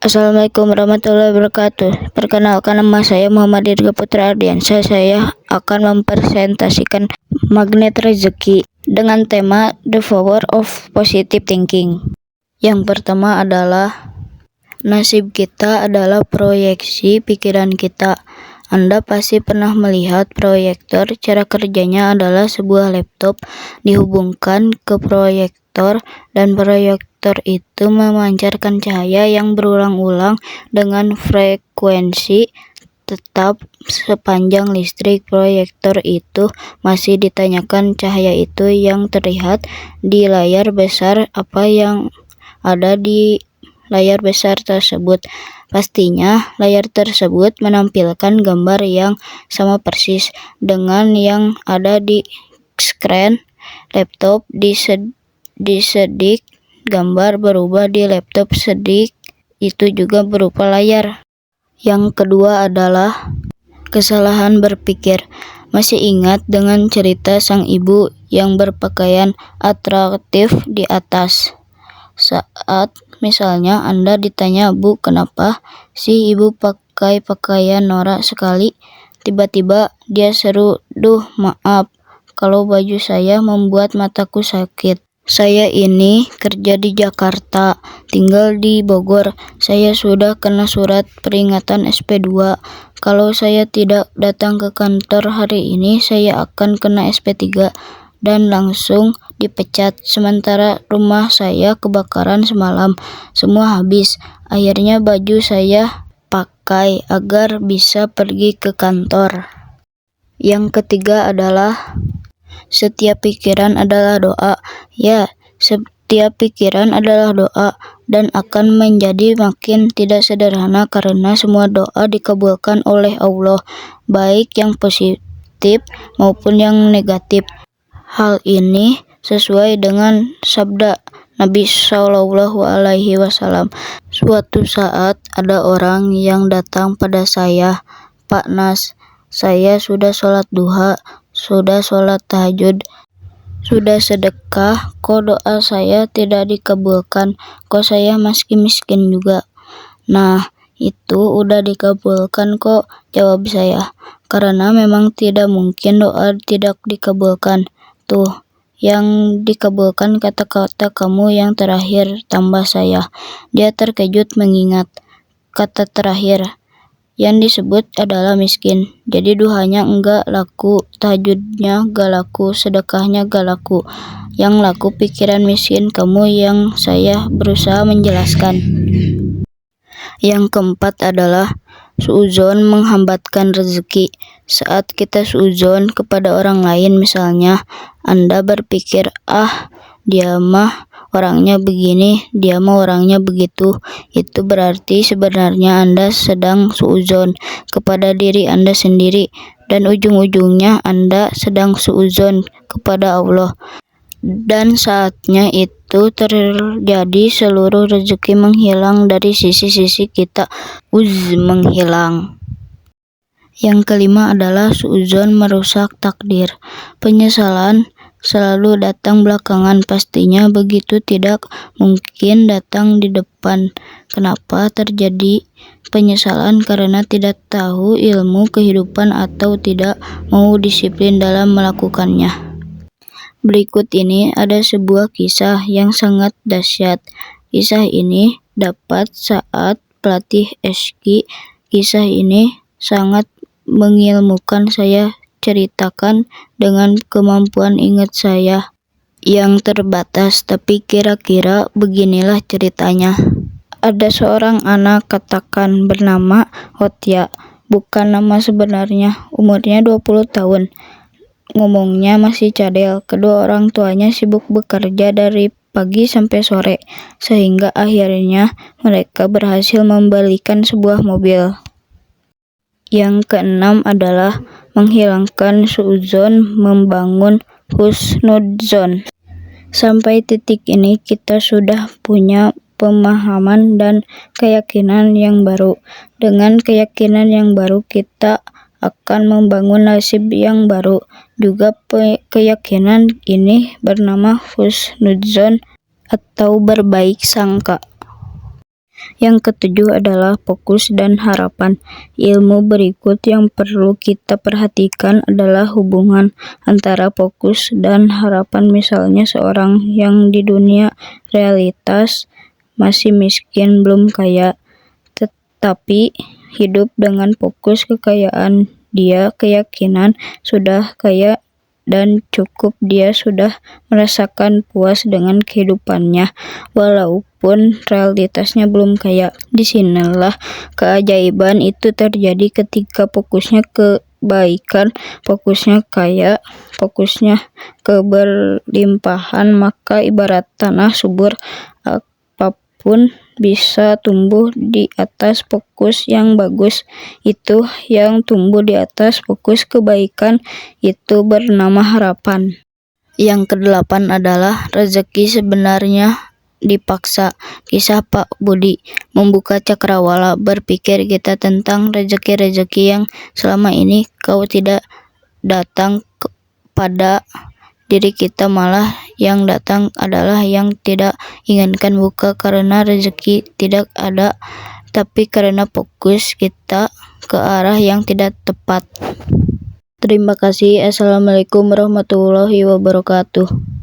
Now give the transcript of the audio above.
Assalamualaikum warahmatullahi wabarakatuh. Perkenalkan, nama saya Muhammad Dirga Putra Ardiansyah. Saya akan mempresentasikan magnet rezeki dengan tema The Power of Positive Thinking. Yang pertama adalah nasib kita adalah proyeksi pikiran kita. Anda pasti pernah melihat proyektor. Cara kerjanya adalah sebuah laptop dihubungkan ke proyektor dan proyektor itu memancarkan cahaya yang berulang-ulang dengan frekuensi tetap sepanjang listrik proyektor itu masih ditanyakan cahaya itu yang terlihat di layar besar. Apa yang ada di layar besar tersebut? Pastinya layar tersebut menampilkan gambar yang sama persis dengan yang ada di screen laptop. Disedik gambar berubah di laptop, sedik itu juga berupa layar. Yang kedua adalah kesalahan berpikir. Masih ingat dengan cerita sang ibu yang berpakaian atraktif di atas? Saat misalnya Anda ditanya, "Bu, kenapa sih ibu pakai pakaian norak sekali?" Tiba-tiba dia seru, "Duh, maaf kalau baju saya membuat mataku sakit. Saya ini kerja di Jakarta, tinggal di Bogor. Saya sudah kena surat peringatan SP2. Kalau saya tidak datang ke kantor hari ini, saya akan kena SP3 dan langsung dipecat. Sementara rumah saya kebakaran semalam, semua habis. Akhirnya baju saya pakai agar bisa pergi ke kantor." Yang ketiga adalah setiap pikiran adalah doa. Ya, setiap pikiran adalah doa dan akan menjadi makin tidak sederhana karena semua doa dikabulkan oleh Allah, baik yang positif maupun yang negatif. Hal ini sesuai dengan sabda Nabi Shallallahu Alaihi Wasallam. Suatu saat ada orang yang datang pada saya, "Pak Nas, saya sudah sholat duha, sudah sholat tahajud, sudah sedekah, kok doa saya tidak dikabulkan? Kok saya masih miskin juga?" "Nah, itu udah dikabulkan kok," jawab saya. "Karena memang tidak mungkin doa tidak dikabulkan. Tuh, yang dikabulkan kata-kata kamu yang terakhir," tambah saya. Dia terkejut mengingat kata terakhir yang disebut adalah miskin. Jadi duhanya enggak laku, tahajudnya enggak laku, sedekahnya enggak laku. Yang laku pikiran miskin kamu. Yang saya berusaha menjelaskan. Yang keempat adalah suudzon menghambatkan rezeki. Saat kita suudzon kepada orang lain, misalnya Anda berpikir, dia mah orangnya begini, dia mah orangnya begitu, itu berarti sebenarnya Anda sedang suudzon kepada diri Anda sendiri, dan ujung-ujungnya Anda sedang suudzon kepada Allah. Dan saatnya itu terjadi, seluruh rezeki menghilang dari sisi-sisi kita, menghilang. Yang kelima adalah suudzon merusak takdir. Penyesalan selalu datang belakangan, pastinya begitu tidak mungkin datang di depan. Kenapa terjadi penyesalan? Karena tidak tahu ilmu kehidupan atau tidak mau disiplin dalam melakukannya. Berikut ini ada sebuah kisah yang sangat dahsyat. Kisah ini dapat saat pelatih ski. Kisah ini sangat mengilmukan. Saya ceritakan dengan kemampuan ingat saya yang terbatas, tapi kira-kira beginilah ceritanya. Ada seorang anak, katakan bernama Hotya, bukan nama sebenarnya. Umurnya 20 tahun. Ngomongnya masih cadel. Kedua orang tuanya sibuk bekerja dari pagi sampai sore, sehingga akhirnya mereka berhasil membelikan sebuah mobil. Yang keenam adalah menghilangkan suudzon, membangun husnudzon. Sampai titik ini kita sudah punya pemahaman dan keyakinan yang baru. Dengan keyakinan yang baru kita akan membangun nasib yang baru. Juga keyakinan ini bernama husnudzon atau berbaik sangka. Yang ketujuh adalah fokus dan harapan. Ilmu berikut yang perlu kita perhatikan adalah hubungan antara fokus dan harapan. Misalnya seorang yang di dunia realitas masih miskin, belum kaya, tetapi hidup dengan fokus kekayaan. Dia keyakinan sudah kaya dan cukup, dia sudah merasakan puas dengan kehidupannya walaupun realitasnya belum kaya. Disinilah keajaiban itu terjadi ketika fokusnya kebaikan, fokusnya kaya, fokusnya keberlimpahan, maka ibarat tanah subur, apapun bisa tumbuh di atas fokus yang bagus. Itu yang tumbuh di atas fokus kebaikan itu bernama harapan. Yang kedelapan adalah rezeki sebenarnya dipaksa. Kisah Pak Budi membuka cakrawala. Berpikir kita tentang rezeki-rezeki yang selama ini kau tidak datang pada diri kita, malah yang datang adalah yang tidak inginkan, bukan karena rezeki tidak ada, tapi karena fokus kita ke arah yang tidak tepat. Terima kasih. Assalamualaikum warahmatullahi wabarakatuh.